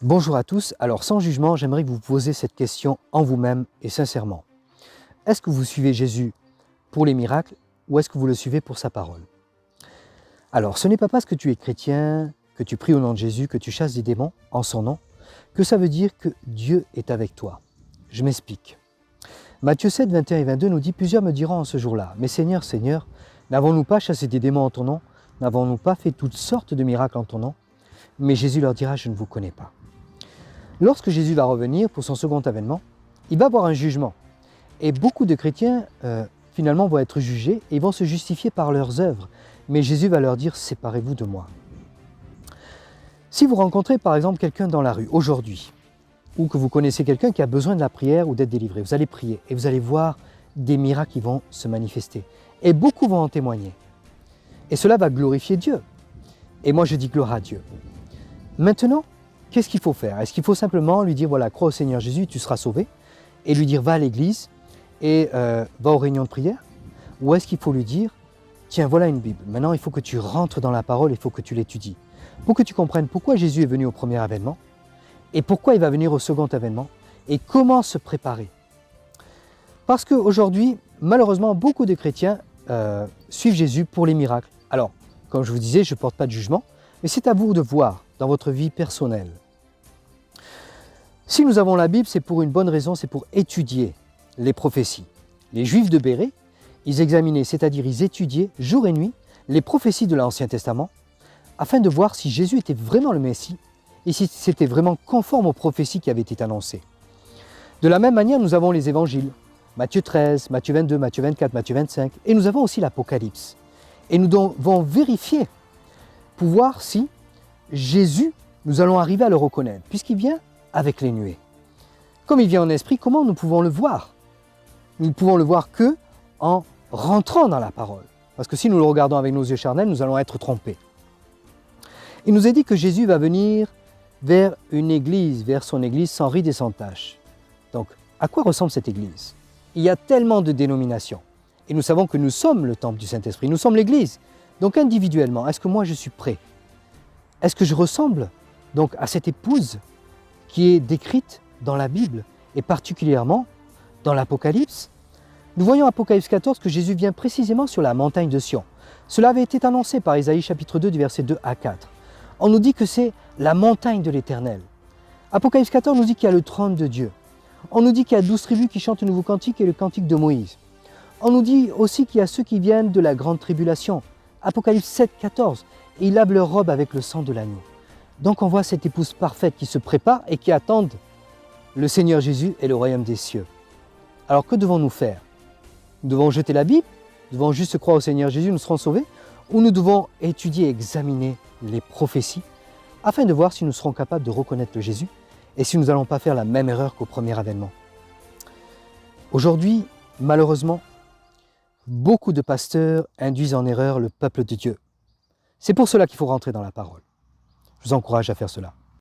Bonjour à tous, alors sans jugement, j'aimerais que vous posiez cette question en vous-même et sincèrement. Est-ce que vous suivez Jésus pour les miracles ou est-ce que vous le suivez pour sa parole? Alors ce n'est pas parce que tu es chrétien, que tu pries au nom de Jésus, que tu chasses des démons en son nom, que ça veut dire que Dieu est avec toi. Je m'explique. Matthieu 7, 21 et 22 nous dit « Plusieurs me diront en ce jour-là, mais Seigneur, Seigneur, n'avons-nous pas chassé des démons en ton nom? N'avons-nous pas fait toutes sortes de miracles en ton nom ?» Mais Jésus leur dira « Je ne vous connais pas. » Lorsque Jésus va revenir pour son second avènement, il va avoir un jugement. Et beaucoup de chrétiens, finalement, vont être jugés et vont se justifier par leurs œuvres. Mais Jésus va leur dire « Séparez-vous de moi ». Si vous rencontrez par exemple quelqu'un dans la rue aujourd'hui, ou que vous connaissez quelqu'un qui a besoin de la prière ou d'être délivré, vous allez prier et vous allez voir des miracles qui vont se manifester. Et beaucoup vont en témoigner. Et cela va glorifier Dieu. Et moi je dis gloire à Dieu. Maintenant, qu'est-ce qu'il faut faire? Est-ce qu'il faut simplement lui dire, voilà, crois au Seigneur Jésus, tu seras sauvé, et lui dire, va à l'église et va aux réunions de prière? Ou est-ce qu'il faut lui dire, tiens, voilà une Bible, maintenant il faut que tu rentres dans la parole, il faut que tu l'étudies, pour que tu comprennes pourquoi Jésus est venu au premier avènement, et pourquoi il va venir au second avènement, et comment se préparer. Parce qu'aujourd'hui, malheureusement, beaucoup de chrétiens suivent Jésus pour les miracles. Alors, comme je vous disais, je ne porte pas de jugement, mais c'est à vous de voir dans votre vie personnelle. Si nous avons la Bible, c'est pour une bonne raison, c'est pour étudier les prophéties. Les Juifs de Bérée, ils examinaient, c'est-à-dire ils étudiaient jour et nuit les prophéties de l'Ancien Testament afin de voir si Jésus était vraiment le Messie et si c'était vraiment conforme aux prophéties qui avaient été annoncées. De la même manière, nous avons les évangiles, Matthieu 13, Matthieu 22, Matthieu 24, Matthieu 25, et nous avons aussi l'Apocalypse. Et nous devons vérifier pour voir si Jésus, nous allons arriver à le reconnaître, puisqu'il vient avec les nuées. Comme il vient en esprit, comment nous pouvons le voir? Nous ne pouvons le voir que en rentrant dans la parole. Parce que si nous le regardons avec nos yeux charnels, nous allons être trompés. Il nous est dit que Jésus va venir vers une église, vers son église sans ride et sans tache. Donc, à quoi ressemble cette église? Il y a tellement de dénominations. Et nous savons que nous sommes le temple du Saint-Esprit, nous sommes l'église. Donc individuellement, est-ce que moi je suis prêt? Est-ce que je ressemble donc à cette épouse qui est décrite dans la Bible et particulièrement dans l'Apocalypse? Nous voyons Apocalypse 14 que Jésus vient précisément sur la montagne de Sion. Cela avait été annoncé par Isaïe chapitre 2 du verset 2 à 4. On nous dit que c'est la montagne de l'Éternel. Apocalypse 14 nous dit qu'il y a le trône de Dieu. On nous dit qu'il y a 12 tribus qui chantent le nouveau cantique et le cantique de Moïse. On nous dit aussi qu'il y a ceux qui viennent de la grande tribulation. Apocalypse 7, 14. Et ils lavent leur robe avec le sang de l'agneau. Donc on voit cette épouse parfaite qui se prépare et qui attend le Seigneur Jésus et le royaume des cieux. Alors que devons-nous faire? Nous devons jeter la Bible? Nous devons juste croire au Seigneur Jésus, nous serons sauvés? Ou nous devons étudier et examiner les prophéties afin de voir si nous serons capables de reconnaître le Jésus et si nous n'allons pas faire la même erreur qu'au premier avènement? Aujourd'hui, malheureusement, beaucoup de pasteurs induisent en erreur le peuple de Dieu. C'est pour cela qu'il faut rentrer dans la parole. Je vous encourage à faire cela.